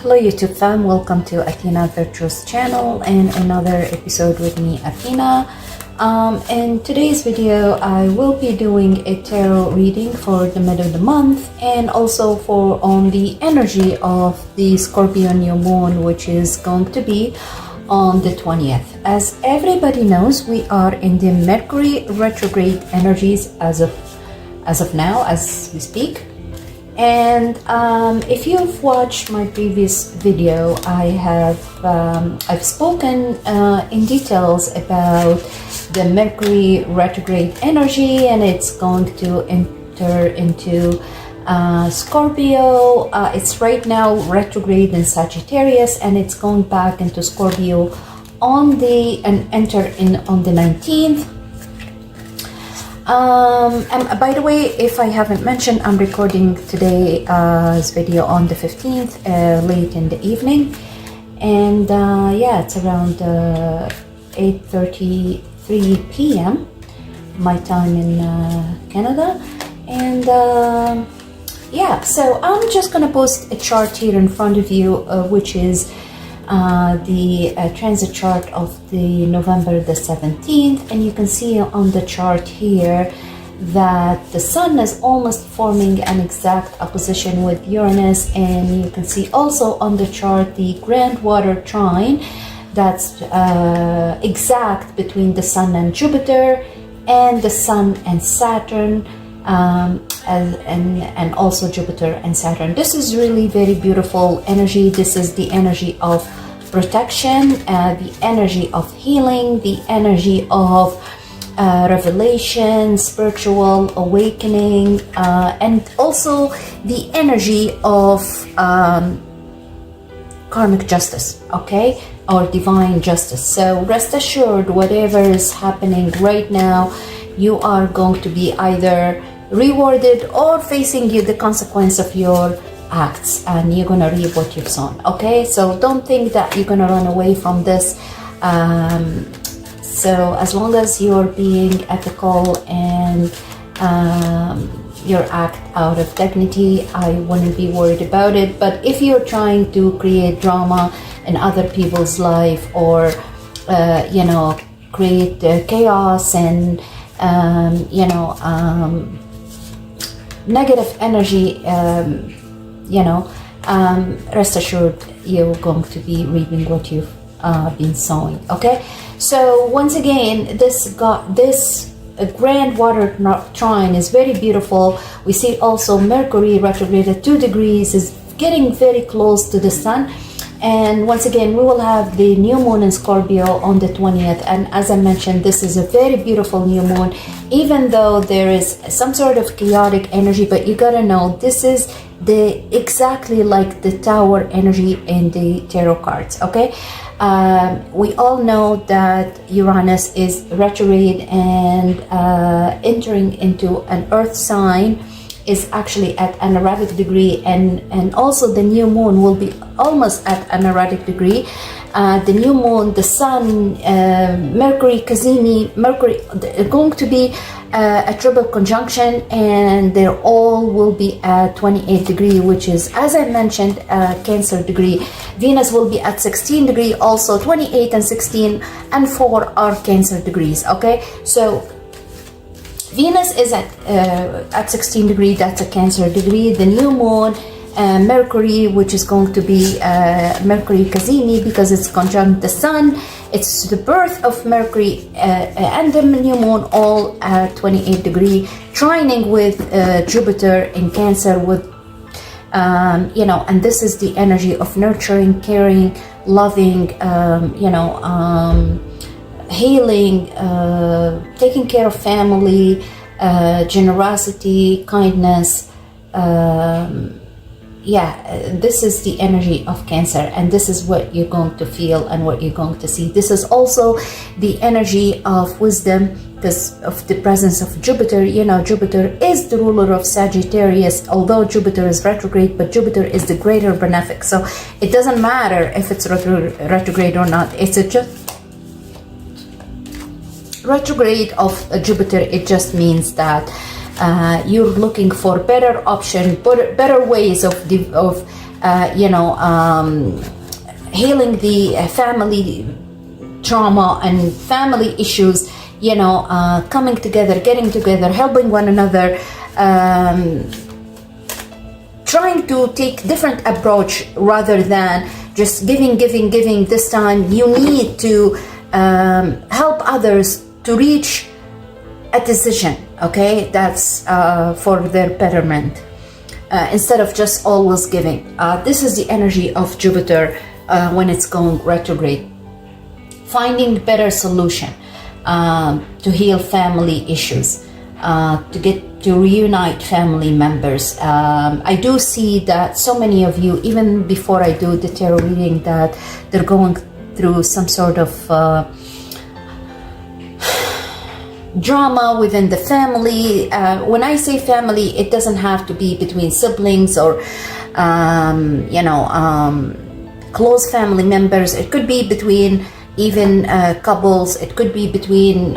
Hello YouTube fam, welcome to Athena Virtuous channel and another episode with me, Athena. In today's video I will be doing a tarot reading for the middle of the month and also for on the energy of the Scorpio new moon, which is going to be on the 20th. As everybody knows, we are in the Mercury retrograde energies as of now, as we speak. And if you've watched my previous video, I've spoken in details about the Mercury retrograde energy, and it's going to enter into Scorpio. It's right now retrograde in Sagittarius, and it's going back into Scorpio on the on the 19th. And by the way, if I haven't mentioned, I'm recording today's video on the 15th, late in the evening, and yeah, it's around 8:33 p.m. my time in Canada, and yeah, so I'm just gonna post a chart here in front of you, which is the transit chart of the November the 17th, and you can see on the chart here that the sun is almost forming an exact opposition with Uranus, and you can see also on the chart the grand water trine that's exact between the sun and Jupiter and the sun and Saturn, and also Jupiter and Saturn. This is really very beautiful energy. This is the energy of protection, the energy of healing, the energy of revelation, spiritual awakening, and also the energy of karmic justice, okay, or divine justice. So rest assured, whatever is happening right now, you are going to be either rewarded or facing you the consequence of your acts, and you're gonna reap what you've sown. Okay, so don't think that you're gonna run away from this. So as long as you're being ethical and your act out of dignity, I wouldn't be worried about it. But if you're trying to create drama in other people's life, or you know, create chaos and negative energy, you know, rest assured you're going to be reaping what you've been sowing. Okay, so once again, this grand water trine is very beautiful. We see also Mercury retrograde at 2 degrees is getting very close to the sun. And once again, we will have the new moon in Scorpio on the 20th. And as I mentioned, this is a very beautiful new moon, even though there is some sort of chaotic energy. But you gotta know, this is exactly like the Tower energy in the tarot cards, okay? We all know that Uranus is retrograde and entering into an earth sign is actually at an erratic degree, and also the new moon will be almost at an erratic degree. The new moon, the sun, Mercury, Mercury are going to be a triple conjunction, and they all will be at 28 degree, which is, as I mentioned, Cancer degree. Venus will be at 16 degree, also 28 and 16 and 4 are Cancer degrees. Okay, so Venus is at 16 degree, that's a Cancer degree. The new moon, Mercury, which is going to be Mercury Cazimi, because it's conjunct the sun. It's the birth of Mercury and the new moon, all at 28 degree, trining with Jupiter in Cancer, with you know, and this is the energy of nurturing, caring, loving, you know, healing, taking care of family, generosity, kindness. Yeah, this is the energy of Cancer, and this is what you're going to feel and what you're going to see. This is also the energy of wisdom, because of the presence of Jupiter. You know, Jupiter is the ruler of Sagittarius, although Jupiter is retrograde, but Jupiter is the greater benefic. So it doesn't matter if it's retrograde or not. It's just retrograde of Jupiter. It just means that you're looking for better option, better ways of healing the family trauma and family issues, coming together, getting together, helping one another, trying to take different approach rather than just giving. This time you need to help others to reach a decision, okay, that's for their betterment, instead of just always giving. This is the energy of Jupiter when it's going retrograde. Finding better solution to heal family issues, to reunite family members. I do see that so many of you, even before I do the tarot reading, that they're going through some sort of drama within the family. When I say family, it doesn't have to be between siblings or close family members. It could be between even couples. It could be between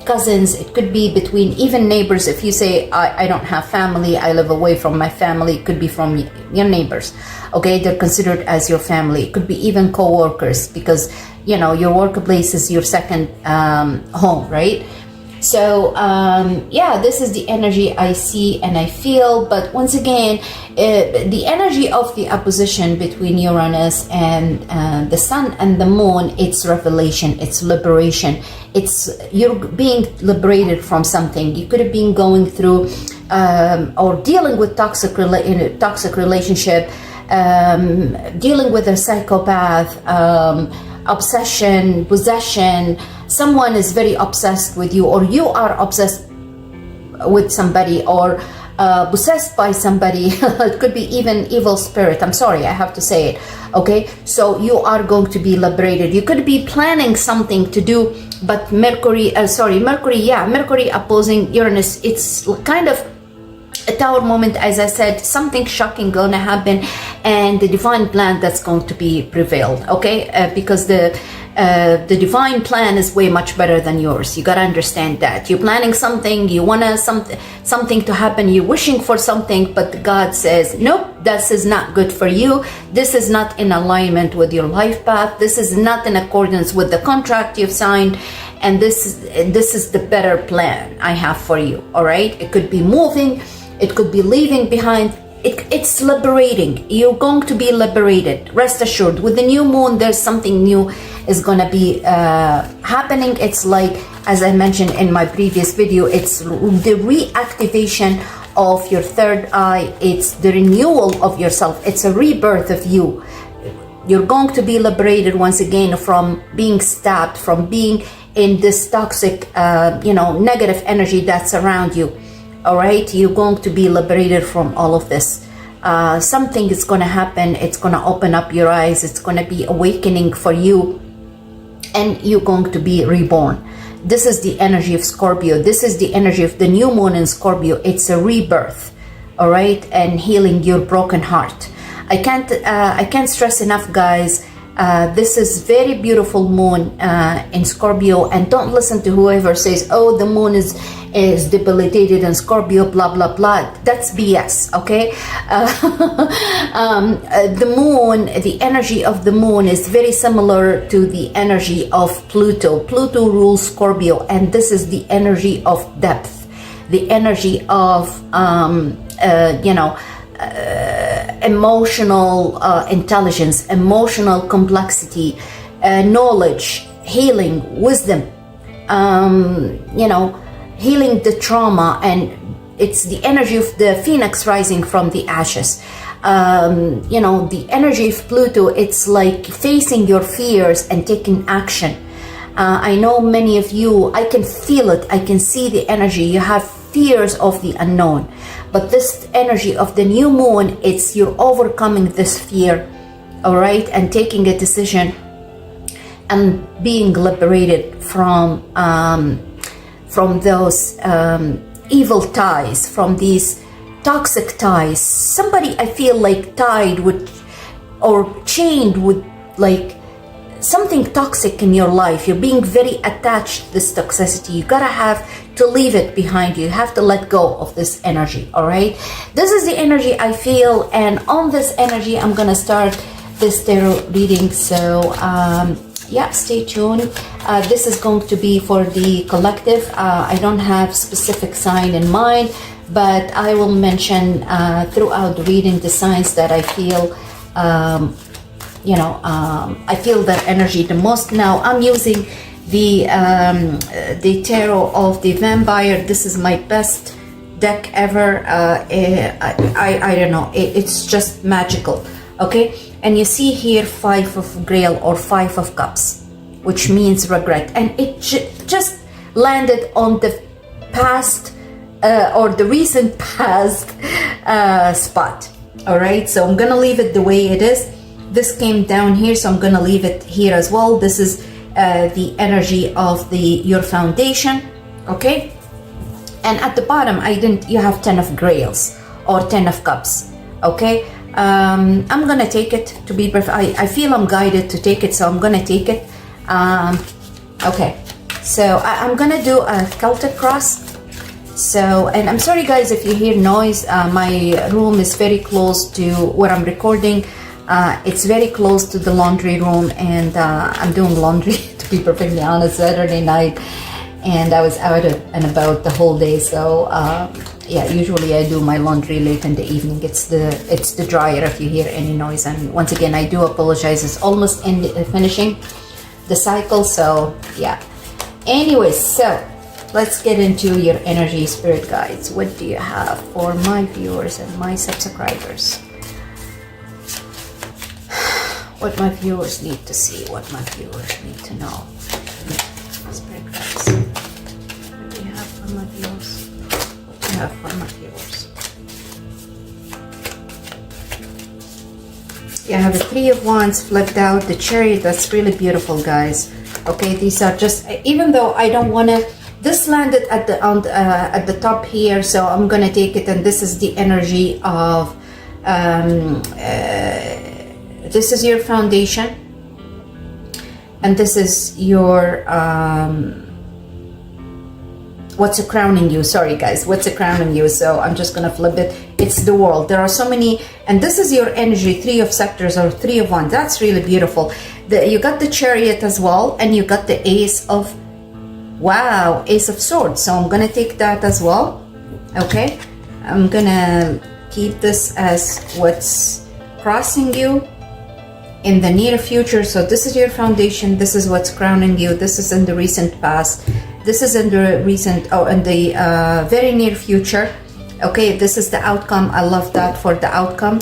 cousins. It could be between even neighbors. If you say I don't have family, I live away from my family, it could be from your neighbors, okay, they're considered as your family. It could be even co-workers, because your workplace is your second home, right? So this is the energy I see and I feel. But once again, the energy of the opposition between Uranus and the Sun and the Moon, it's revelation, it's liberation. You're being liberated from something. You could have been going through or dealing with toxic relationship, dealing with a psychopath, obsession, possession. Someone is very obsessed with you, or you are obsessed with somebody, or possessed by somebody. It could be even evil spirit. I'm sorry, I have to say it. Okay, so you are going to be liberated. You could be planning something to do, but Mercury opposing Uranus, it's kind of a tower moment. As I said, something shocking gonna happen, and the divine plan that's going to be prevailed, okay? Because the divine plan is way much better than yours. You gotta understand that. You're planning something, you wanna something to happen, you're wishing for something, but God says, nope, this is not good for you. This is not in alignment with your life path. This is not in accordance with the contract you've signed. And this is the better plan I have for you, all right? It could be moving, it could be leaving behind. It's liberating. You're going to be liberated. Rest assured. With the new moon, there's something new is going to be happening. It's like, as I mentioned in my previous video, it's the reactivation of your third eye. It's the renewal of yourself. It's a rebirth of you. You're going to be liberated once again from being stabbed, from being in this toxic, negative energy that's around you. All right, you're going to be liberated from all of this. Something is going to happen. It's going to open up your eyes. It's going to be awakening for you, and you're going to be reborn. This is the energy of Scorpio. This is the energy of the new moon in Scorpio. It's a rebirth, all right, and healing your broken heart. I can't stress enough, guys. This is very beautiful moon in Scorpio, and don't listen to whoever says, oh, the moon is debilitated in Scorpio, blah blah blah. That's BS, okay? The moon, the energy of the moon is very similar to the energy of Pluto. Pluto rules Scorpio, and this is the energy of depth, the energy of emotional intelligence, emotional complexity, knowledge, healing, wisdom, healing the trauma. And it's the energy of the phoenix rising from the ashes. The energy of Pluto, it's like facing your fears and taking action. I know many of you, I can feel it, I can see the energy. You have fears of the unknown, but this energy of the new moon, it's you're overcoming this fear, all right, and taking a decision and being liberated from those evil ties, from these toxic ties. Somebody, I feel like, tied with or chained with like something toxic in your life. You're being very attached to this toxicity. You gotta have to leave it behind you. You have to let go of this energy. All right, this is the energy I feel, and on this energy I'm gonna start this tarot reading. So yeah, stay tuned. This is going to be for the collective. I don't have specific sign in mind, but I will mention throughout the reading the signs that I feel I feel that energy the most. Now I'm using the tarot of the vampire. This is my best deck ever. I don't know, it's just magical. Okay, and you see here 5 of Grail or 5 of Cups, which means regret, and it just landed on the past or the recent past spot. All right, so I'm gonna leave it the way it is. This came down here, so I'm gonna leave it here as well. This is the energy of your foundation. Okay, and at the bottom you have 10 of Grails or 10 of Cups. Okay, I'm gonna take it, to be perfect. I feel I'm guided to take it, so I'm gonna take it. Okay, so I'm gonna do a Celtic cross. So, and I'm sorry guys if you hear noise. My room is very close to where I'm recording. It's very close to the laundry room, and I'm doing laundry to be perfectly honest, Saturday night, and I was out and about the whole day. So yeah, usually I do my laundry late in the evening. It's the dryer if you hear any noise, and once again I do apologize. It's almost finishing the cycle, so yeah. Anyways, so let's get into your energy, spirit guides. What do you have for my viewers and my subscribers? What my viewers need to see, what my viewers need to know. Spirit guides. What do you have for my viewers? What do you have for my viewers? You have a 3 of Wands flipped out, the Chariot. That's really beautiful, guys. Okay, these are just, even though I don't want to, this landed at the top here, so I'm gonna take it. And this is the energy of this is your foundation, and this is your what's crowning you. Sorry guys, what's crowning you? So I'm just gonna flip it. It's the world. There are so many, and this is your energy, 3 of Scepters or 3 of Wands. That's really beautiful. You got the Chariot as well, and you got the Ace of, wow, Ace of Swords. So I'm gonna take that as well. Okay, I'm gonna keep this as what's crossing you in the near future. So this is your foundation, this is what's crowning you, this is in the recent past, this is in the recent, in the very near future. Okay, this is the outcome. I love that for the outcome.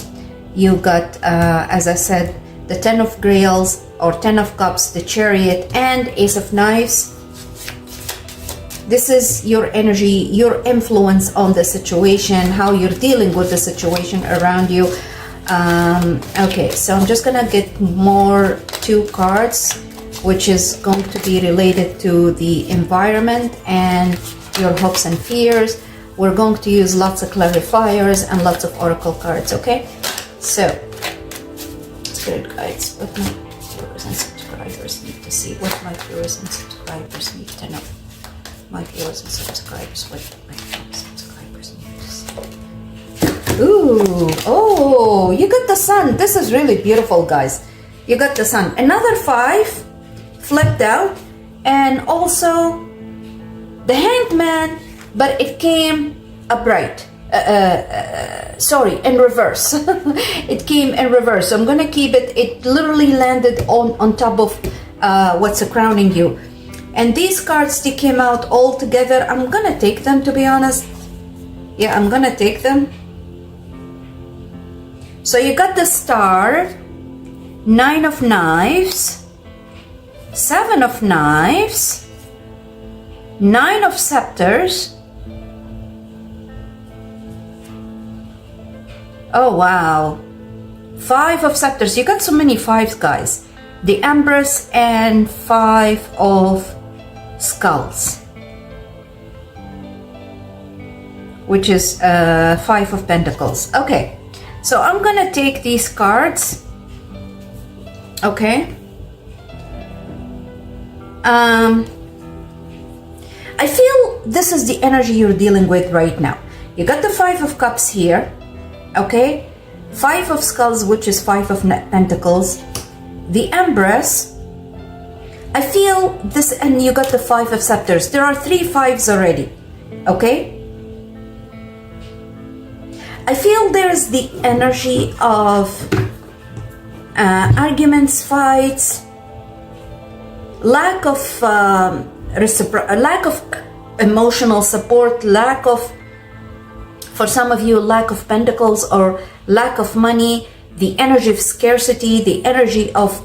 You got, as I said, the 10 of Grails or 10 of Cups, the Chariot, and Ace of Knives. This is your energy, your influence on the situation, how you're dealing with the situation around you. Okay, so I'm just gonna get more 2 cards, which is going to be related to the environment and your hopes and fears. We're going to use lots of clarifiers and lots of oracle cards. Okay, so spirit guides, what my viewers and subscribers need to see, what my viewers and subscribers need to know. My viewers and subscribers, what my viewers and subscribers need to see. Ooh, oh, you got the Sun. This is really beautiful, guys. You got the Sun. Another 5 flipped out, and also the Hanged Man, but it came upright. Sorry, in reverse. It came in reverse. So I'm gonna keep it. It literally landed on top of what's crowning you. And these cards, they came out all together. I'm gonna take them, to be honest. Yeah, I'm gonna take them. So you got the Star, 9 of Knives, 7 of Knives, 9 of Scepters. Oh wow, 5 of Scepters. You got so many 5s, guys. The Empress and 5 of Skulls, which is 5 of Pentacles. Okay, so I'm gonna take these cards. Okay, I feel this is the energy you're dealing with right now. You got the Five of Cups here, okay? Five of Skulls, which is Five of Pentacles. The Empress. I feel this, and you got the Five of Scepters. There are 3 fives already, okay? I feel there's the energy of arguments, fights, lack of emotional support, lack of, for some of you, lack of pentacles or lack of money, the energy of scarcity, the energy of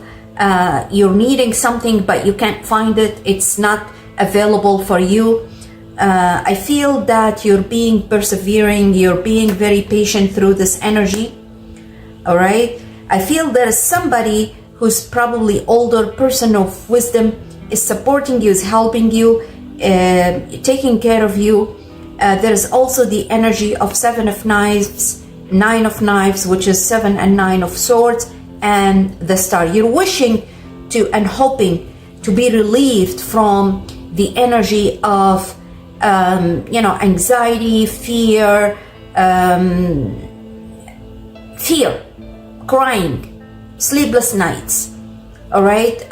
you're needing something but you can't find it, it's not available for you. I feel that you're being persevering, you're being very patient through this energy, all right? I feel there is somebody who's probably older, person of wisdom, is supporting you, is helping you, taking care of you. There's also the energy of Seven of Knives, Nine of Knives, which is 7 and 9 of Swords, and the Star. You're wishing to and hoping to be relieved from the energy of anxiety, fear, crying, sleepless nights, all right?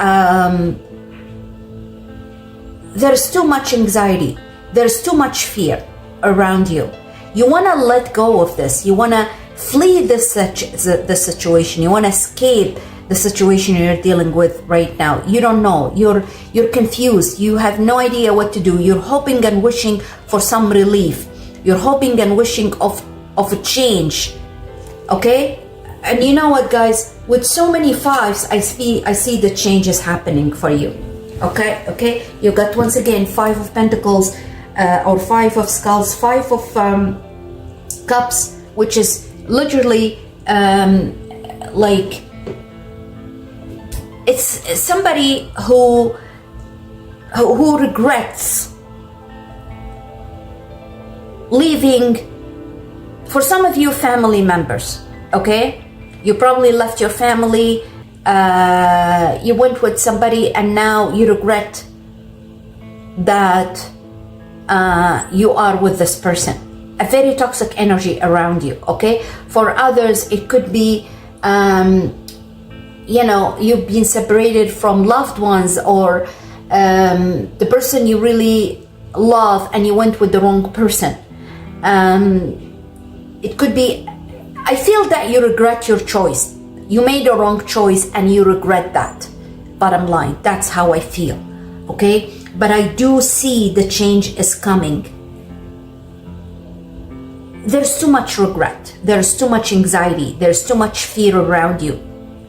There's too much anxiety, there's too much fear around you. You want to let go of this, you want to flee this situation, you want to escape the situation you're dealing with right now. You don't know, you're confused, you have no idea what to do. You're hoping and wishing for some relief, you're hoping and wishing of a change, okay? And you know what, guys, with so many fives, I see the changes happening for you, okay? You got, once again, Five of Pentacles, or Five of Skulls, Five of Cups, which is literally like, it's somebody who regrets leaving, for some of you, family members, okay? You probably left your family, you went with somebody, and now you regret that you are with this person. A very toxic energy around you, okay? For others, it could be you've been separated from loved ones, or the person you really love and you went with the wrong person. It could be, I feel that you regret your choice. You made a wrong choice and you regret that. Bottom line, that's how I feel, okay? But I do see the change is coming. There's too much regret. There's too much anxiety. There's too much fear around you.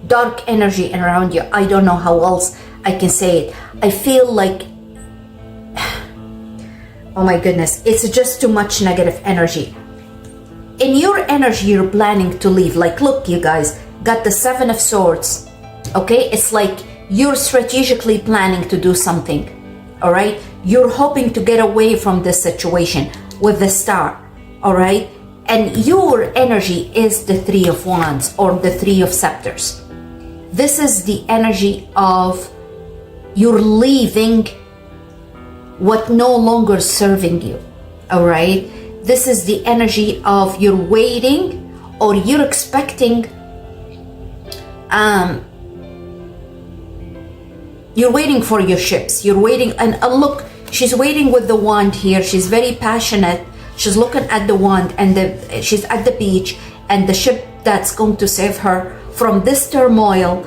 Dark energy around you. I don't know how else I can say it. I feel like, oh my goodness, it's just too much negative energy. In your energy, you're planning to leave. Like, look, you guys, got the Seven of Swords, okay? It's like you're strategically planning to do something, all right? You're hoping to get away from this situation with the Star, all right? And your energy is the Three of Wands or the Three of Scepters. This is the energy of you're leaving what no longer serving you, all right? This is the energy of you're waiting, or you're expecting, you're waiting for your ships. You're waiting, and look, she's waiting with the wand here. She's very passionate. She's looking at the wand, and she's at the beach, and the ship that's going to save her from this turmoil,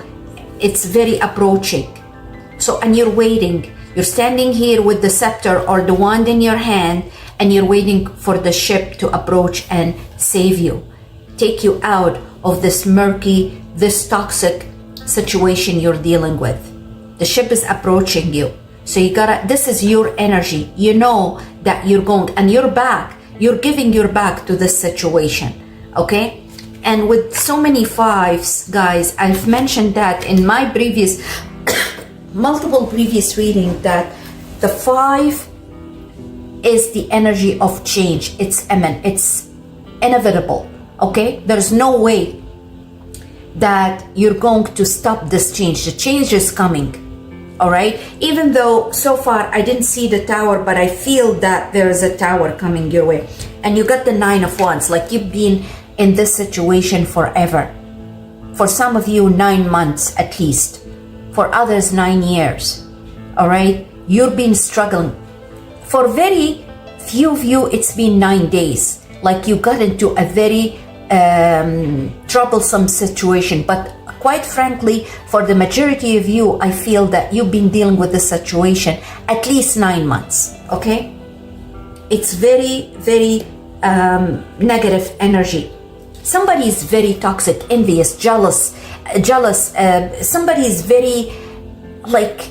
it's very approaching. So, and you're waiting. You're standing here with the scepter or the wand in your hand, and you're waiting for the ship to approach and save you, take you out of this murky, this toxic situation you're dealing with. The ship is approaching you. So you gotta, this is your energy. You know that you're going, and you're back. You're giving your back to this situation, okay? And with so many fives, guys, I've mentioned that in my previous, multiple previous reading, that the five is the energy of change. It's inevitable, okay? There's no way that you're going to stop this change. The change is coming, all right? Even though so far I didn't see the tower, but I feel that there is a tower coming your way. And you got the 9 of Wands, like you've been in this situation forever. For some of you, 9 months at least. For others, 9 years, all right? You've been struggling. For very few of you, it's been 9 days. Like you got into a very troublesome situation. But quite frankly, for the majority of you, I feel that you've been dealing with this situation at least 9 months, okay? It's very, very negative energy. Somebody is very toxic, envious, jealous. Somebody is very, like,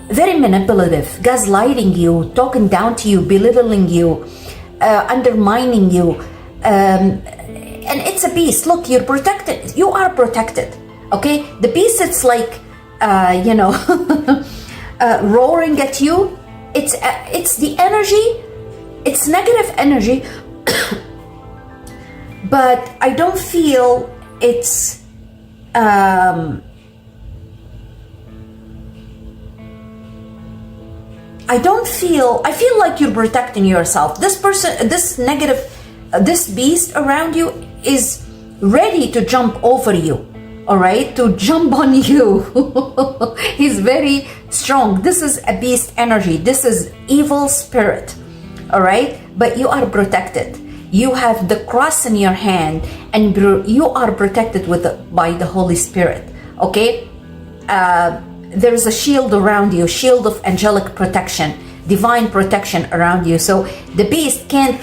very manipulative, gaslighting you, talking down to you, belittling you, undermining you. And it's a beast. Look, you're protected. You are protected, okay? The beast, it's like, roaring at you. It's the energy. It's negative energy. But I don't feel it's I feel like you're protecting yourself. This person, this negative, this beast around you is ready to jump over you, all right? To jump on you. He's very strong. This is a beast energy. This is evil spirit, all right? But you are protected. You have the cross in your hand, and you are protected by the Holy Spirit, okay? There is a shield around you, shield of angelic protection, divine protection around you. So the beast can't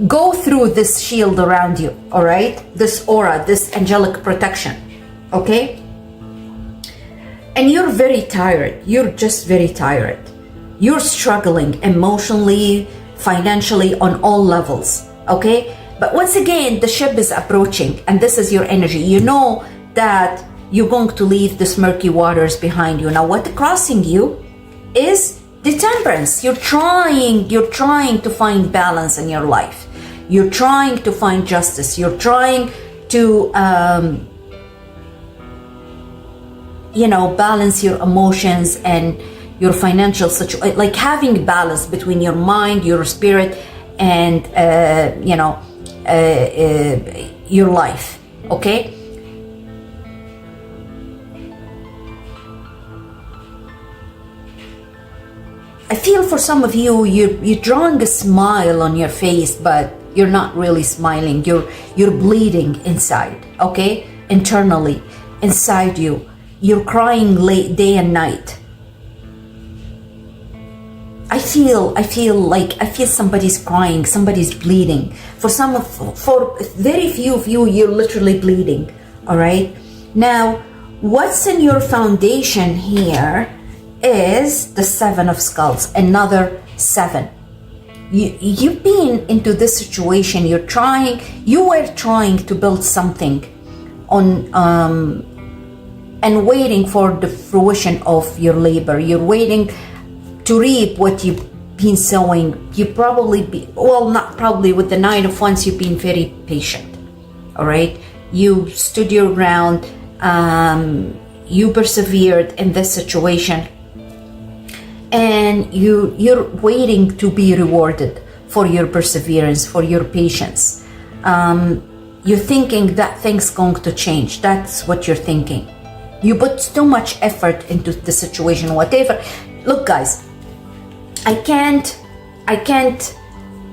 go through this shield around you, all right? This aura, this angelic protection, okay? And you're very tired. You're just very tired. You're struggling emotionally, financially, on all levels, okay? But once again, the ship is approaching, and this is your energy. You know that you're going to leave this murky waters behind you. Now, what crossing you is the temperance. You're trying to find balance in your life. You're trying to find justice. You're trying to, balance your emotions and your financial situation, like having balance between your mind, your spirit, and your life, okay? I feel for some of you, you're drawing a smile on your face, but you're not really smiling. You're bleeding inside, okay? Internally, inside you. You're crying late day and night. I feel somebody's crying, somebody's bleeding. For very few of you, you're literally bleeding, all right? Now, what's in your foundation here is the 7 of Skulls, another 7. You've been into this situation. You were trying to build something on, and waiting for the fruition of your labor. You're waiting to reap what you've been sowing. You not probably, with the 9 of Wands, you've been very patient, all right? You stood your ground, you persevered in this situation, and you're waiting to be rewarded for your perseverance, for your patience. You're thinking that things going to change. That's what you're thinking. You put too much effort into the situation, whatever. Look, guys, I can't,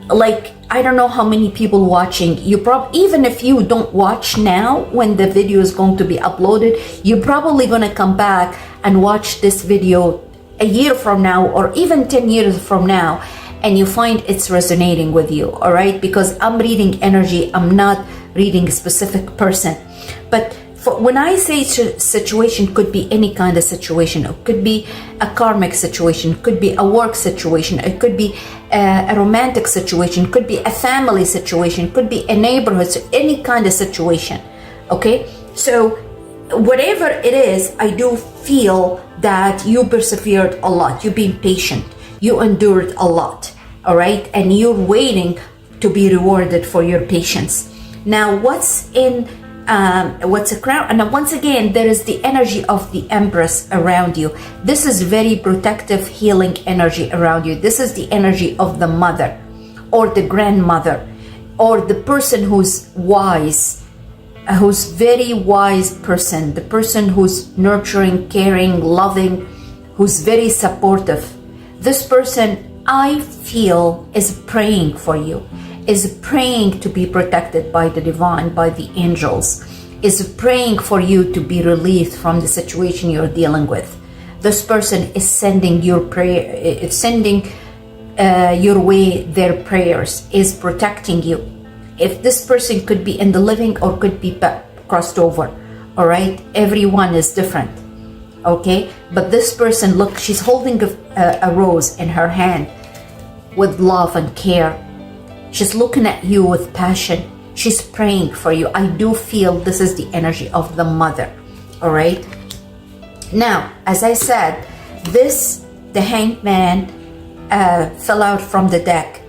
like, I don't know how many people watching. Even if you don't watch now, when the video is going to be uploaded, you're probably going to come back and watch this video a year from now, or even 10 years from now, and you find it's resonating with you, all right? Because I'm reading energy, I'm not reading a specific person. But when I say situation, could be any kind of situation. It could be a karmic situation, it could be a work situation, it could be a romantic situation, it could be a family situation, it could be a neighborhood, any kind of situation, okay? So whatever it is, I do feel that you persevered a lot. You've been patient, you endured a lot, all right? And you're waiting to be rewarded for your patience. Now, what's in what's a crown? And once again, there is the energy of the Empress around you. This is very protective, healing energy around you. This is the energy of the mother or the grandmother or the person who's wise, who's very wise person, the person who's nurturing, caring, loving, who's very supportive. This person, I feel, is praying for you, is praying to be protected by the divine, by the angels, is praying for you to be relieved from the situation you're dealing with. This person is sending your prayer, it's sending your way their prayers, is protecting you. If this person could be in the living or could be crossed over, all right? Everyone is different, okay? But this person, look, she's holding a rose in her hand with love and care. She's looking at you with passion. She's praying for you. I do feel this is the energy of the mother, all right? Now, as I said, the Hanged Man fell out from the deck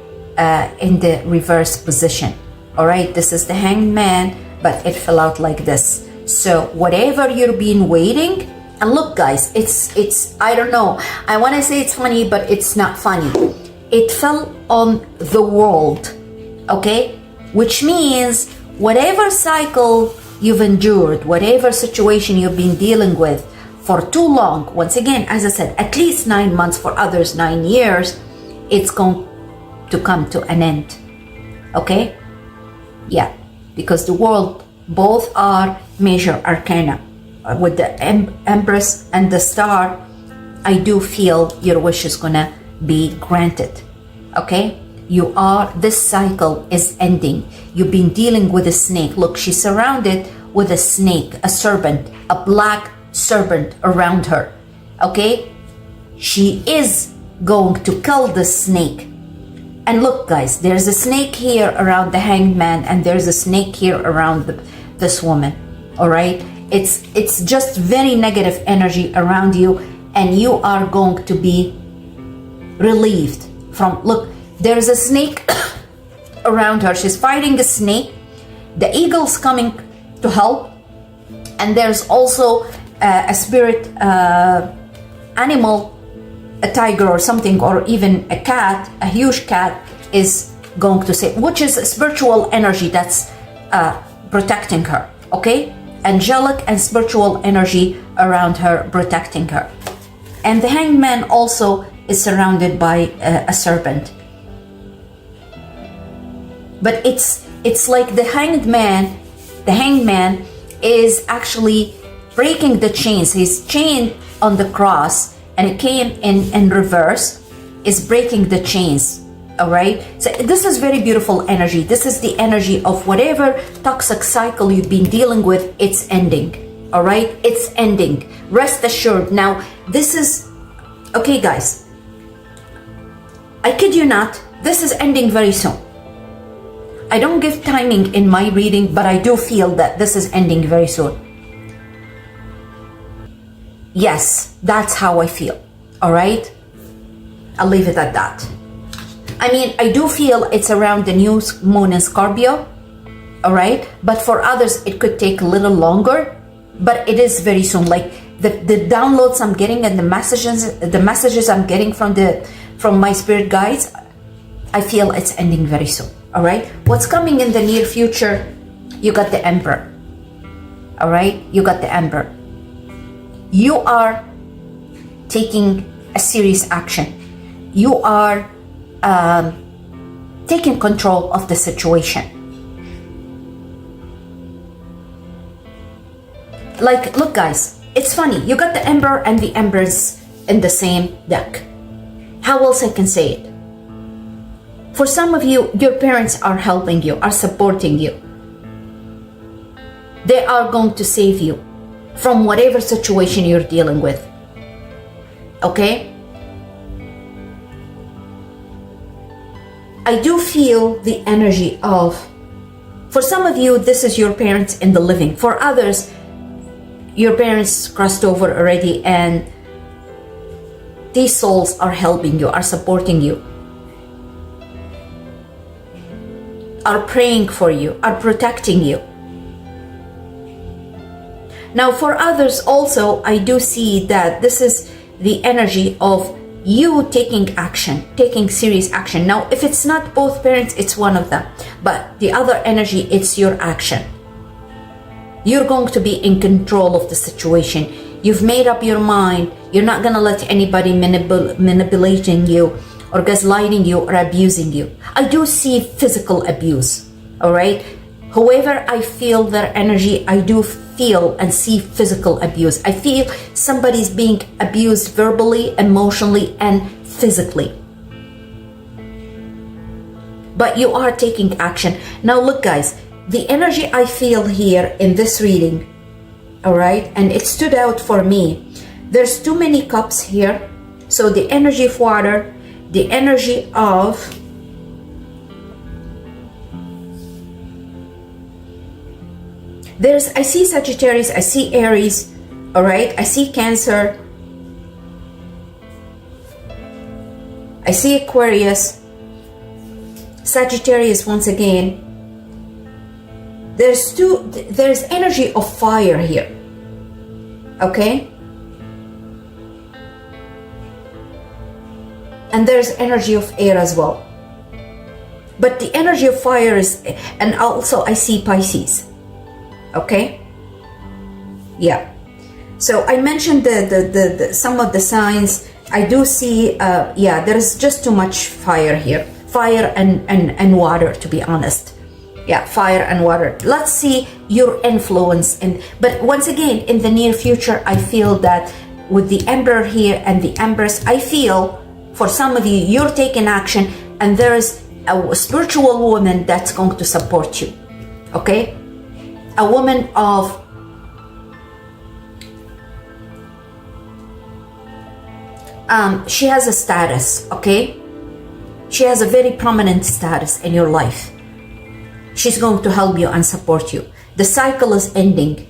in the reverse position, all right? This is the Hanged Man, but it fell out like this. So whatever you've been waiting, and look guys, it's I don't know, I want to say it's funny, but it's not funny. It fell on the world, okay? Which means whatever cycle you've endured, whatever situation you've been dealing with for too long, once again, as I said, at least 9 months, for others 9 years, it's going to come to an end, okay? Yeah, because the world, both are major arcana. With the Empress and the Star, I do feel your wish is gonna be granted, okay? This cycle is ending. You've been dealing with a snake. Look, she's surrounded with a snake, a serpent, a black serpent around her, okay? She is going to kill the snake. And look guys, there's a snake here around the Hanged Man, and there's a snake here around this woman, all right? It's just very negative energy around you, and you are going to be relieved from, look, there's a snake around her. She's fighting a snake. The eagle's coming to help. And there's also a spirit animal, a tiger or something, or even a cat, a huge cat is going to say, which is a spiritual energy that's protecting her, okay? Angelic and spiritual energy around her, protecting her. And the Hanged Man also is surrounded by a serpent. But it's like the Hanged Man is actually breaking the chains. He's chained on the cross, and it came in reverse, is breaking the chains, all right? So this is very beautiful energy. This is the energy of whatever toxic cycle you've been dealing with, it's ending, all right? It's ending. Rest assured. Now, this is, okay guys, I kid you not, this is ending very soon. I don't give timing in my reading, but I do feel that this is ending very soon. Yes, that's how I feel, all right? I'll leave it at that. I mean, I do feel it's around the new moon in Scorpio, all right? But for others, it could take a little longer, but it is very soon. Like the downloads I'm getting and the messages I'm getting from my spirit guides, I feel it's ending very soon. All right, what's coming in the near future? You got the Emperor. All right, you got the Emperor. You are taking a serious action. You are taking control of the situation. Like, look guys, it's funny. You got the Emperor and the Empress in the same deck. How else I can say it? For some of you, your parents are helping you, are supporting you. They are going to save you from whatever situation you're dealing with. Okay? I do feel the energy of, for some of you, this is your parents in the living. For others, your parents crossed over already, and these souls are helping you, are supporting you, are praying for you, are protecting you. Now for others also, I do see that this is the energy of you taking action, taking serious action. Now if it's not both parents, it's one of them, but the other energy, it's your action. You're going to be in control of the situation. You've made up your mind. You're not going to let anybody manipulating you or gaslighting you or abusing you. I do see physical abuse, all right? Whoever I feel their energy, I do feel and see physical abuse. I feel somebody's being abused verbally, emotionally, and physically. But you are taking action. Now look, guys, the energy I feel here in this reading, all right, and it stood out for me. There's too many cups here. So the energy of water, the energy of I see Sagittarius, I see Aries, all right, I see Cancer, I see Aquarius, Sagittarius once again. There's energy of fire here, okay? And there's energy of air as well. But the energy of fire is, and also I see Pisces, okay? Yeah. So I mentioned the some of the signs. I do see, yeah, there is just too much fire here. Fire and water, to be honest. Yeah, fire and water. Let's see your influence. But once again, in the near future, I feel that with the Emperor here and the Empress, I feel for some of you, you're taking action, and there is a spiritual woman that's going to support you, okay? A woman of she has a status, okay? She has a very prominent status in your life. She's going to help you and support you. The cycle is ending.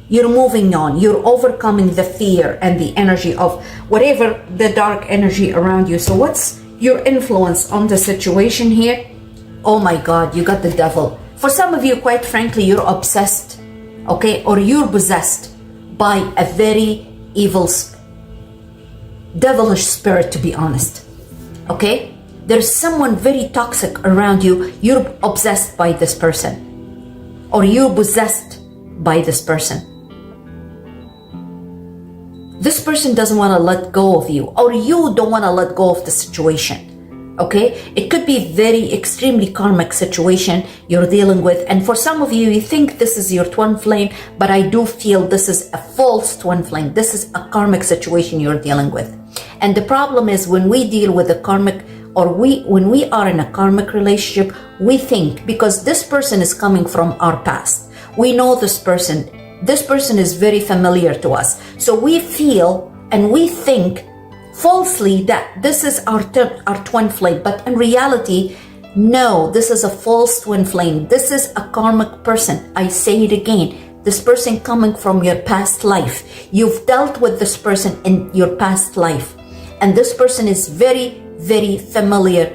You're moving on. You're overcoming the fear and the energy of whatever the dark energy around you. So what's your influence on the situation here? Oh my God, you got the devil. For some of you, quite frankly, you're obsessed, okay? Or you're possessed by a very evil, devilish spirit, to be honest, okay? There's someone very toxic around you. You're obsessed by this person, or you're possessed by this person. This person doesn't want to let go of you, or you don't want to let go of the situation, okay? It could be very extremely karmic situation you're dealing with, and for some of you, you think this is your twin flame, but I do feel this is a false twin flame. This is a karmic situation you're dealing with. And the problem is when we deal with a karmic, or when we are in a karmic relationship, we think, because this person is coming from our past, we know this person is very familiar to us. So we feel and we think falsely that this is our twin flame. But in reality, no, this is a false twin flame. This is a karmic person. I say it again. This person coming from your past life. You've dealt with this person in your past life. And this person is very, very familiar.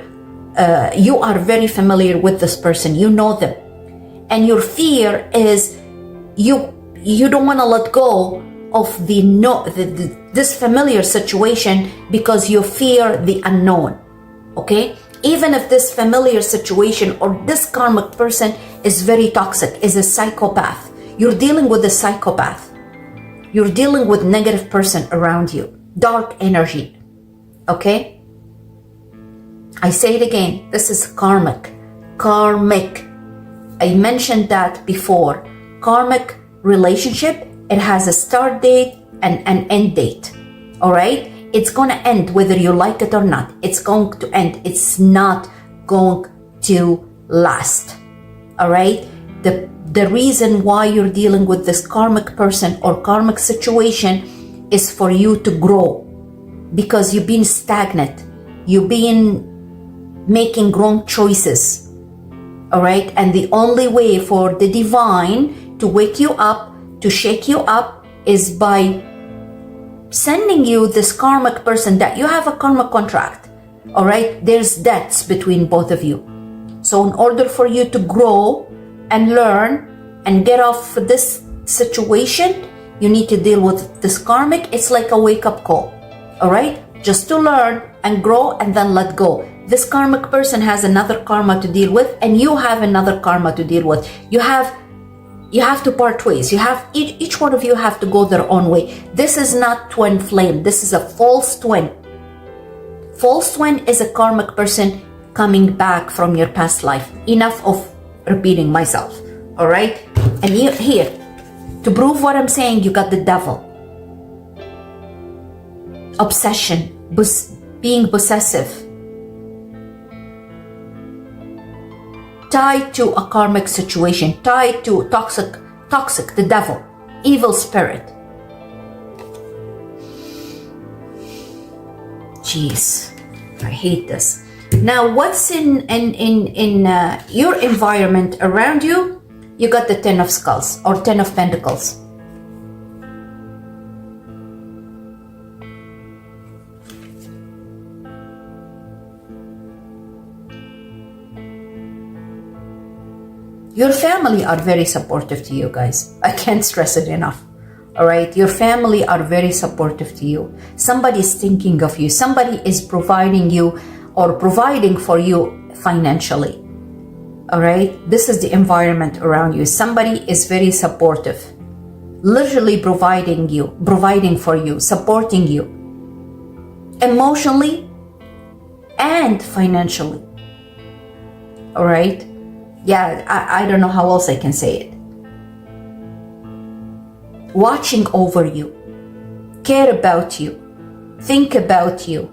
You are very familiar with this person. You know them. And your fear is you don't want to let go of this familiar situation because you fear the unknown, okay? Even if this familiar situation or this karmic person is very toxic, is a psychopath, you're dealing with a psychopath. You're dealing with negative person around you, dark energy, okay? I say it again, this is karmic. I mentioned that before. Karmic relationship, it has a start date and an end date, all right? It's going to end whether you like it or not. It's going to end. It's not going to last, all right? The reason why you're dealing with this karmic person or karmic situation is for you to grow, because you've been stagnant. You've been making wrong choices, all right? And the only way for the divine to wake you up, to shake you up, is by sending you this karmic person that you have a karmic contract, all right? There's debts between both of you. So in order for you to grow and learn and get off this situation. You need to deal with this karmic. It's like a wake-up call, all right? Just to learn and grow and then let go. This karmic person has another karma to deal with, and you have another karma to deal with. You have to part ways. You have each one of you have to go their own way. This is not twin flame. This is a false twin. False twin is a karmic person coming back from your past life. Enough of repeating myself, all right? And here, to prove what I'm saying, you got the devil. Obsession, being possessive, tied to a karmic situation, tied to toxic, the devil, evil spirit. Jeez, I hate this. Now, what's in your environment around you? You got the Ten of Skulls or Ten of Pentacles. Your family are very supportive to you guys. I can't stress it enough. All right, your family are very supportive to you. Somebody is thinking of you. Somebody is providing you or providing for you financially. All right, this is the environment around you. Somebody is very supportive, literally providing for you, supporting you emotionally and financially. All right, yeah, I don't know how else I can say it. Watching over you, care about you, think about you.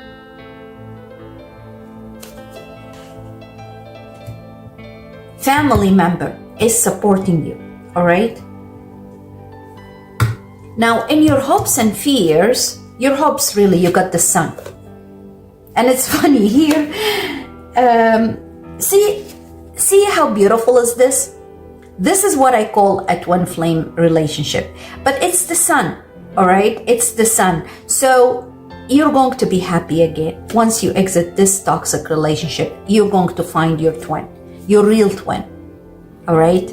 Family member is supporting you, all right? Now, in your hopes and fears, your hopes really, you got the sun. And it's funny here, see how beautiful is this? This is what I call a twin flame relationship, but it's the sun, all right? It's the sun. So you're going to be happy again. Once you exit this toxic relationship, you're going to find your twin, your real twin, all right?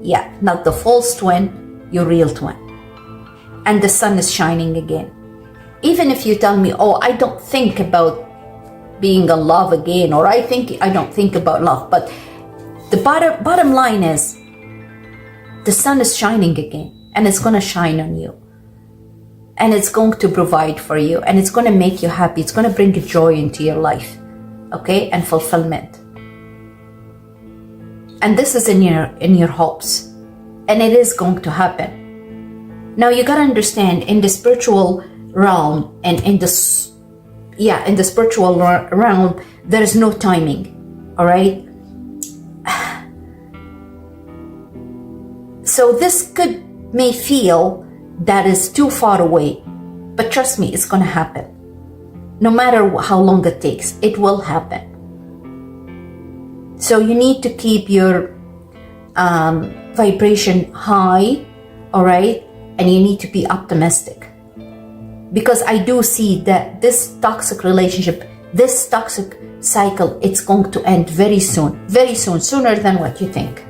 Yeah, not the false twin, your real twin. And the sun is shining again. Even if you tell me, oh, I don't think about being in love again, or I don't think about love, but the bottom line is, the sun is shining again, and it's going to shine on you. And it's going to provide for you, and it's going to make you happy. It's going to bring joy into your life, okay, and fulfillment. And this is in your hopes, and it is going to happen. Now you got to understand, in the spiritual realm and in the spiritual realm, there is no timing, all right? So this may feel that is too far away, but trust me, it's going to happen. No matter how long it takes, it will happen. So you need to keep your vibration high, all right? And you need to be optimistic. Because I do see that this toxic relationship, this toxic cycle, it's going to end very soon, sooner than what you think.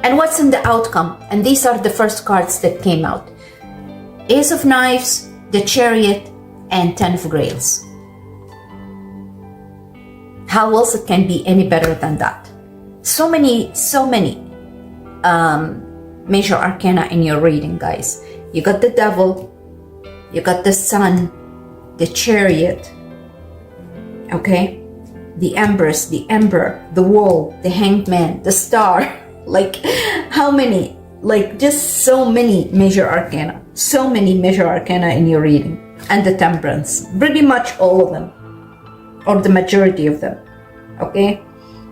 And what's in the outcome? And these are the first cards that came out. Ace of Knives, the Chariot, and Ten of Grails. How else it can be any better than that? So many major arcana in your reading, guys. You got the Devil, you got the Sun, the Chariot, okay? The Empress, the Emperor, the Wall, the Hanged Man, the Star. Like, how many? Like, just so many major arcana. So many major arcana in your reading. And the Temperance. Pretty much all of them. Or the majority of them. Okay?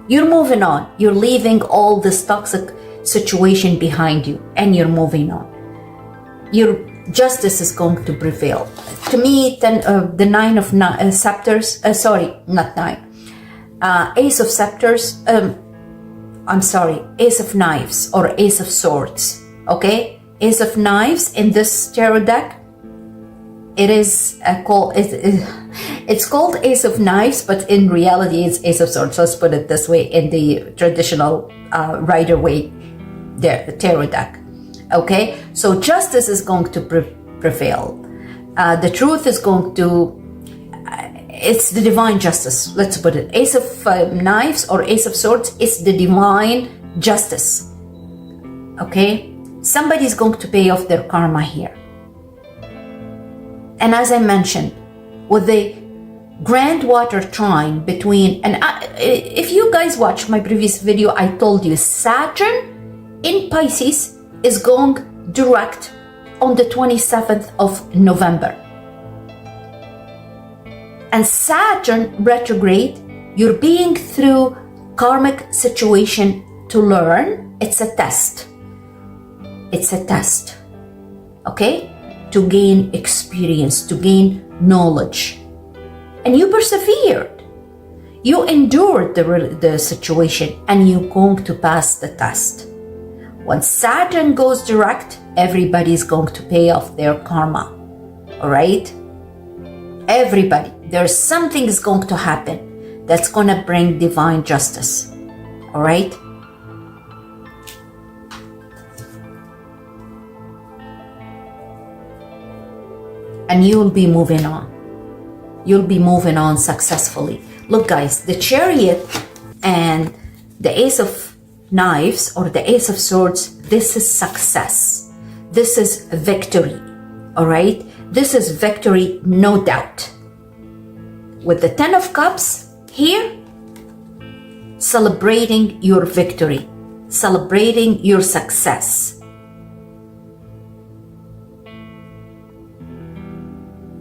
You're moving on. You're leaving all this toxic situation behind you. And you're moving on. Your justice is going to prevail. To me, the Nine of Scepters. Sorry, not Nine. Ace of Scepters. Ace of Knives or Ace of Swords, okay? Ace of Knives in this tarot deck, it's called Ace of Knives, but in reality it's Ace of Swords. Let's put it this way in the traditional Rider-Waite tarot deck. Okay, so justice is going to prevail. The truth is going to, it's the divine justice, let's put it. Ace of Knives or Ace of Swords is the divine justice. Okay, somebody's going to pay off their karma here. And as I mentioned, with the grand water trine between, and if you guys watched my previous video, I told you Saturn in Pisces is going direct on the 27th of November. And Saturn retrograde, you're being through karmic situation to learn. It's a test. It's a test. Okay? To gain experience, to gain knowledge. And you persevered. You endured the situation, and you're going to pass the test. Once Saturn goes direct, everybody's going to pay off their karma. All right? Everybody. There's something is going to happen that's going to bring divine justice. All right? And you'll be moving on. You'll be moving on successfully. Look, guys, the Chariot and the Ace of Knives or the Ace of Swords, this is success. This is victory. All right? This is victory, no doubt. With the Ten of Cups here, celebrating your victory, celebrating your success.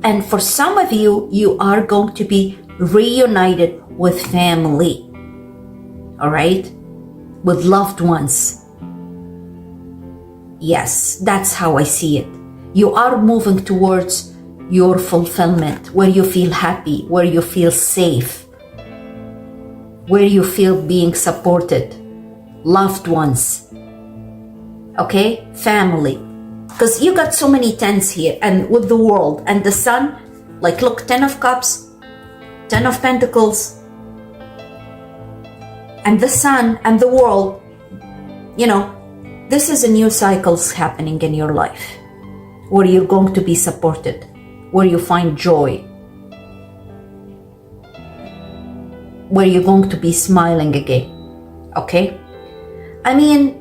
And for some of you, you are going to be reunited with family, all right? With loved ones. Yes, that's how I see it. You are moving towards your fulfillment, where you feel happy, where you feel safe, where you feel being supported, loved ones, okay? Family. Because you got so many tens here, and with the world and the sun, like look, 10 of Cups, 10 of Pentacles, and the sun and the world, you know, this is a new cycles happening in your life, where you're going to be supported, where you find joy, where you're going to be smiling again, okay? I mean,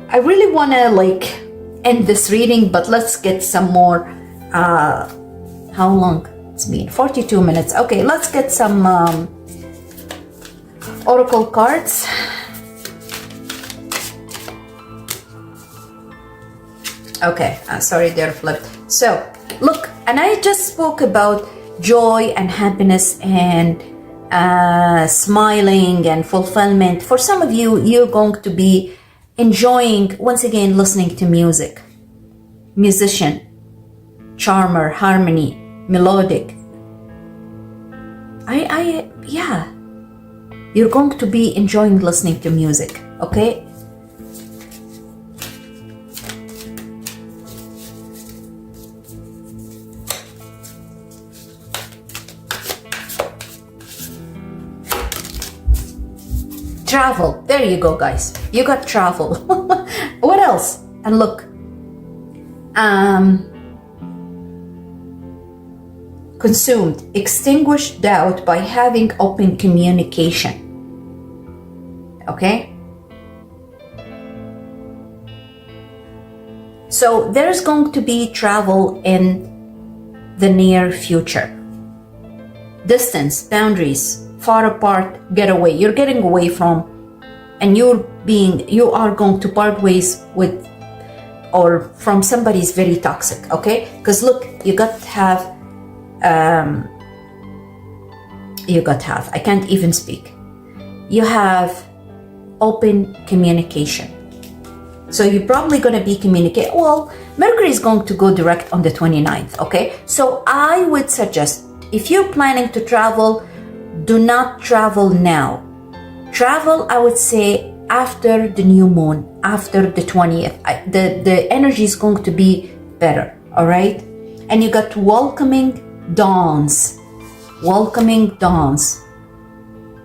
I really want to like end this reading, but let's get some more, how long? It's been 42 minutes. Okay, let's get some oracle cards. Okay, sorry, they're flipped. So, look, and I just spoke about joy and happiness and smiling and fulfillment. For some of you, you're going to be enjoying, once again, listening to music. Musician, charmer, harmony, melodic. Yeah. You're going to be enjoying listening to music, okay? Travel. There you go, guys. You got travel. What else? And look. Consumed. Extinguish doubt by having open communication. Okay? So there's going to be travel in the near future. Distance, boundaries, far apart, get away. You're getting away from, and you are going to part ways with or from somebody's very toxic, okay? Because look, you got to have, I can't even speak. You have open communication. So you're probably going to be communicating. Well, Mercury is going to go direct on the 29th, okay? So I would suggest, if you're planning to travel, do not travel now. Travel, I would say, after the new moon, after the 20th. The energy is going to be better, all right? And you got welcoming dawns. Welcoming dawns.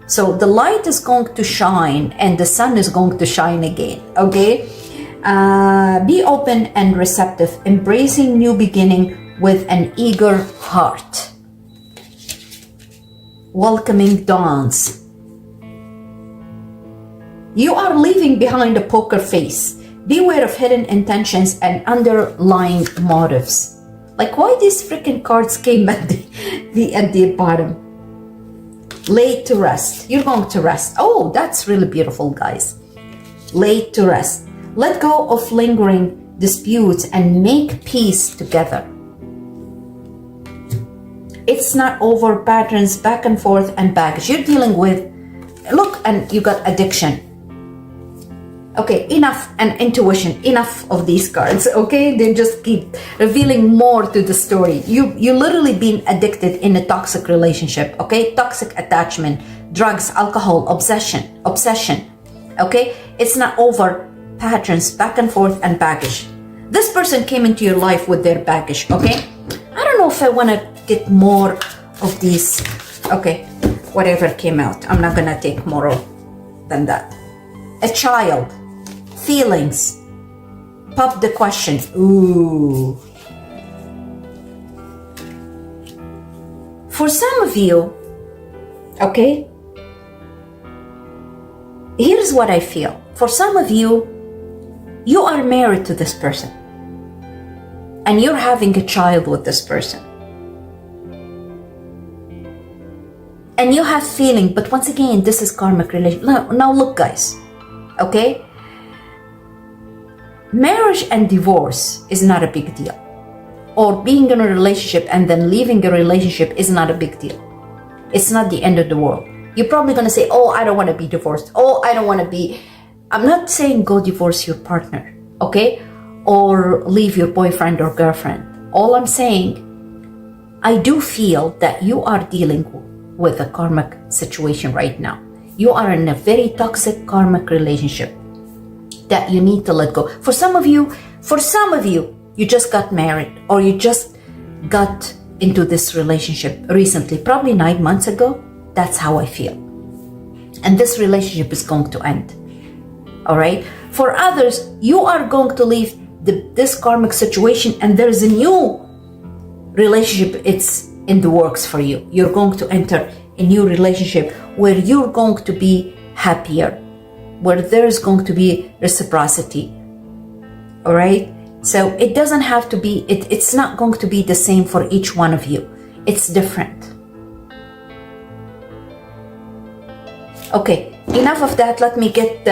So the light is going to shine and the sun is going to shine again, okay? Be open and receptive, embracing new beginning with an eager heart. Welcoming dawns. You are leaving behind a poker face. Beware of hidden intentions and underlying motives. Like, why these freaking cards came at the bottom? Laid to rest. You're going to rest. Oh, that's really beautiful, guys. Laid to rest. Let go of lingering disputes and make peace together. It's not over. Patterns back and forth and baggage. You're dealing with, look, and you got addiction. Okay, enough, and intuition, enough of these cards, okay? They just keep revealing more to the story. You literally been addicted in a toxic relationship, okay? Toxic attachment, drugs, alcohol, obsession, okay? It's not over. Patterns, back and forth, and baggage. This person came into your life with their baggage, okay? I don't know if I want to get more of these. Okay, whatever came out. I'm not gonna take more than that. A child. Feelings. Pop the question. Ooh. For some of you, okay, here's what I feel. For some of you, you are married to this person and you're having a child with this person. And you have feeling, but once again, this is karmic relation. Now look, guys, okay? Marriage and divorce is not a big deal. Or being in a relationship and then leaving a relationship is not a big deal. It's not the end of the world. You're probably going to say, oh, I don't want to be divorced. Oh, I don't want to be... I'm not saying go divorce your partner, okay? Or leave your boyfriend or girlfriend. All I'm saying, I do feel that you are dealing with a karmic situation right now. You are in a very toxic karmic relationship that you need to let go. For some of you, you just got married or you just got into this relationship recently, probably 9 months ago. That's how I feel. And this relationship is going to end. All right? For others, you are going to leave this karmic situation and there's a new relationship. It's in the works for you. You're going to enter a new relationship where you're going to be happier, where there's going to be reciprocity. All right? So it doesn't have to be, it's not going to be the same for each one of you. It's different. Okay, enough of that. Let me get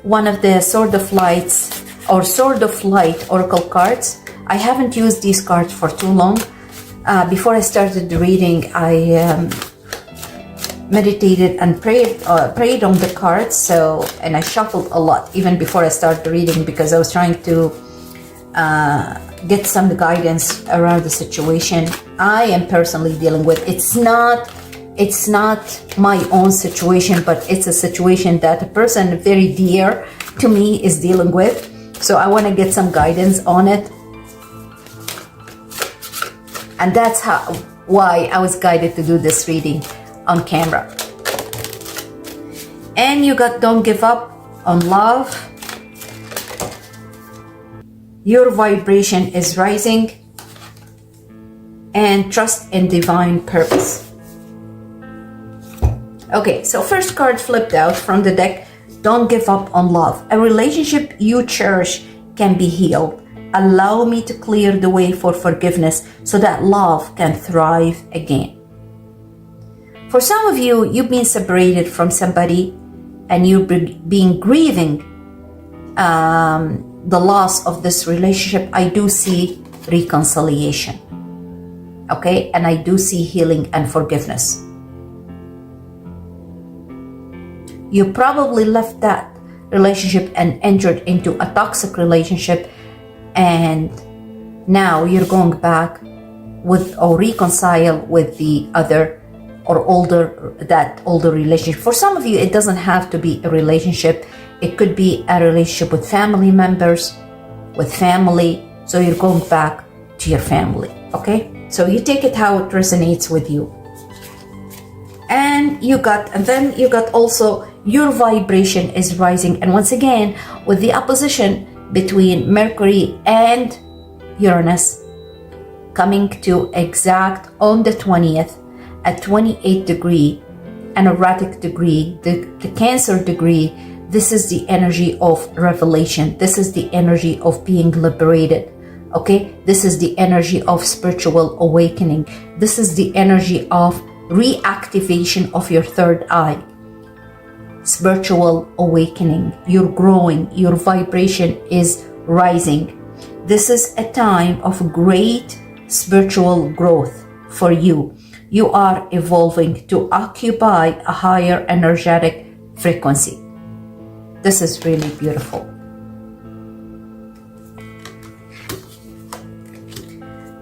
one of the Sword of Lights or Sword of Light Oracle cards. I haven't used these cards for too long. Before I started the reading, I meditated and prayed on the cards. And I shuffled a lot even before I started the reading because I was trying to get some guidance around the situation I am personally dealing with. It's not my own situation, but it's a situation that a person very dear to me is dealing with. So I want to get some guidance on it. And that's why I was guided to do this reading on camera. And you got don't give up on love. Your vibration is rising. And trust in divine purpose. Okay, so first card flipped out from the deck. Don't give up on love. A relationship you cherish can be healed. Allow me to clear the way for forgiveness so that love can thrive again. For some of you, you've been separated from somebody and you've been grieving the loss of this relationship. I do see reconciliation. Okay, and I do see healing and forgiveness. You probably left that relationship and entered into a toxic relationship, and now you're going back with or reconcile with the other or older relationship. For some of you, it doesn't have to be a relationship. It could be a relationship with family members, with family. So you're going back to your family, okay? So you take it how it resonates with you. and then you got also your vibration is rising. And once again, with the opposition between Mercury and Uranus coming to exact on the 20th at 28 degree, an erratic degree, the Cancer degree. This is the energy of revelation. This is the energy of being liberated. Okay, this is the energy of spiritual awakening. This is the energy of reactivation of your third eye. Spiritual awakening. You're growing. Your vibration is rising. This is a time of great spiritual growth for you. You are evolving to occupy a higher energetic frequency. This is really beautiful.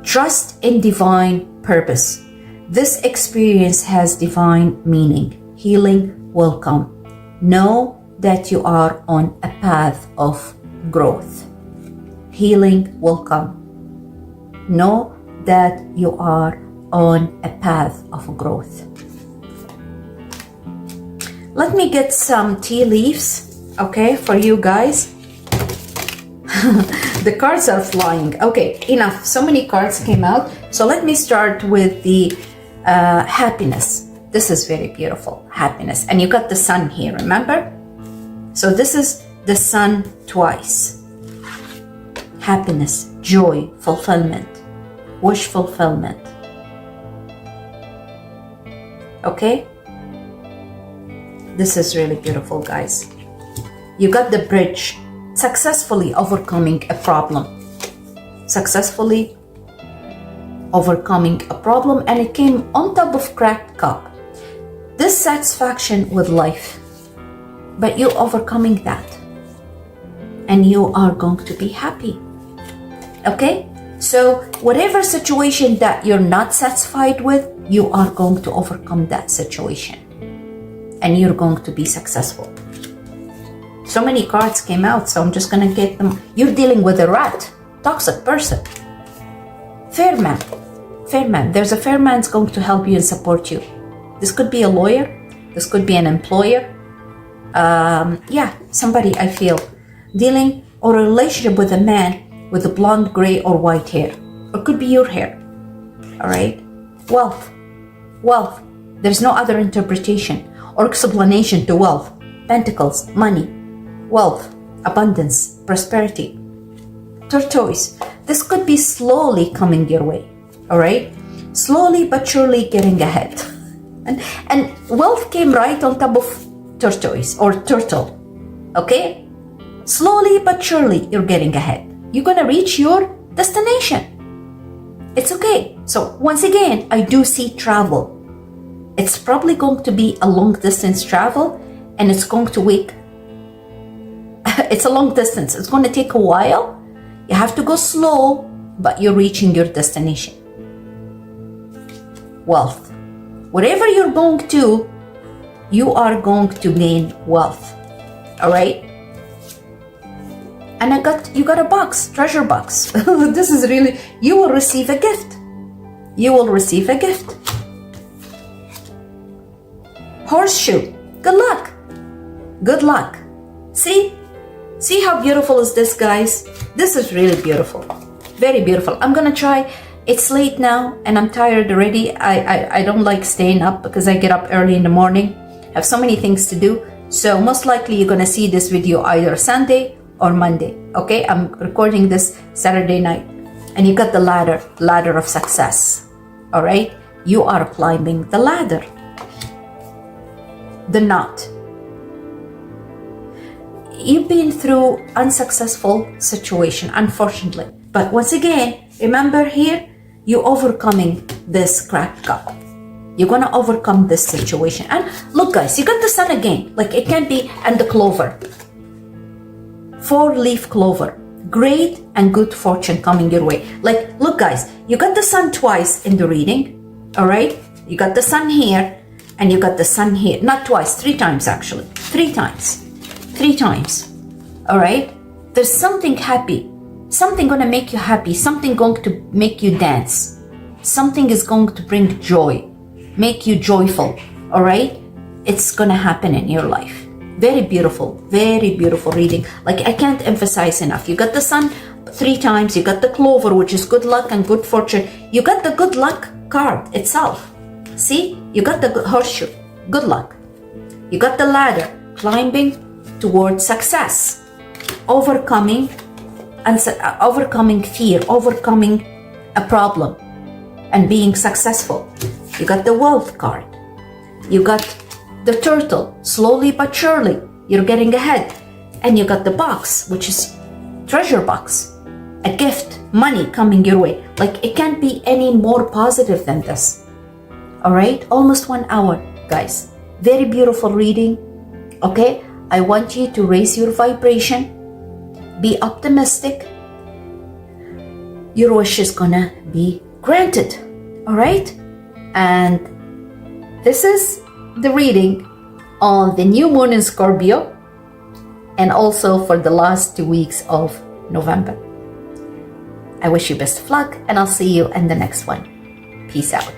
Trust in divine purpose. This experience has divine meaning. Healing will come. Know that you are on a path of growth. Healing will come. Know that you are on a path of growth. Let me get some tea leaves, okay, for you guys. The cards are flying. Okay, enough. So many cards came out. So let me start with the happiness. This is very beautiful, happiness. And you got the sun here, remember? So this is the sun twice. Happiness, joy, fulfillment, wish fulfillment. Okay? This is really beautiful, guys. You got the bridge, successfully overcoming a problem. Successfully overcoming a problem, and it came on top of cracked cup. Dissatisfaction with life, but you're overcoming that, and you are going to be happy. Okay? So whatever situation that you're not satisfied with, you are going to overcome that situation, and you're going to be successful. So many cards came out, so I'm just gonna get them. You're dealing with a rat, toxic person. Fair man. Fair man. There's a fair man's going to help you and support you. This could be a lawyer. This could be an employer. Yeah, somebody I feel. Dealing or a relationship with a man with a blonde, gray, or white hair. Or could be your hair. Alright? Wealth. Wealth. There's no other interpretation or explanation to wealth. Pentacles, money, wealth, abundance, prosperity. Tortoise. This could be slowly coming your way. Alright? Slowly but surely getting ahead. And wealth came right on top of tortoise or turtle. Okay? Slowly but surely you're getting ahead. You're gonna reach your destination. It's okay. So once again, I do see travel. It's probably going to be a long distance travel, and it's going to wait. It's a long distance. It's going to take a while. You have to go slow, but you're reaching your destination. Wealth. Whatever you're going to, you are going to gain wealth. All right? And you got a box, treasure box. This is really, you will receive a gift. You will receive a gift. Horseshoe. Good luck. Good luck. See how beautiful is this, guys? This is really beautiful. Very beautiful. I'm gonna try. It's late now and I'm tired already. I don't like staying up because I get up early in the morning. I have so many things to do. So most likely you're gonna see this video either Sunday or Monday. Okay, I'm recording this Saturday night. And you got the ladder of success. All right, you are climbing the ladder. The knot. You've been through unsuccessful situation, unfortunately. But once again, remember here, you're overcoming this cracked cup. You're gonna overcome this situation. And look, guys, you got the sun again. Like it can be, and the clover. 4-leaf clover. Great and good fortune coming your way. Like, look, guys, you got the sun twice in the reading. All right? You got the sun here, and you got the sun here. Not twice, 3 times actually. 3 times. 3 times. All right? There's something happy. Something gonna make you happy. Something going to make you dance. Something is going to bring joy. Make you joyful. all right? It's gonna happen in your life. Very beautiful reading. Like, I can't emphasize enough. You got the sun 3 times, you got the clover, which is good luck and good fortune. You got the good luck card itself. See, you got the horseshoe, good luck. You got the ladder, climbing towards success, overcoming fear, overcoming a problem, and being successful. You got the wealth card. You got the turtle, slowly but surely, you're getting ahead. And you got the box, which is treasure box, a gift, money coming your way. Like, it can't be any more positive than this. All right, almost 1 hour, guys. Very beautiful reading. Okay, I want you to raise your vibration, be optimistic. Your wish is gonna be granted. All right, and this is the reading on the new moon in Scorpio, and also for the last 2 weeks of November. I wish you best of luck, and I'll see you in the next one. Peace out.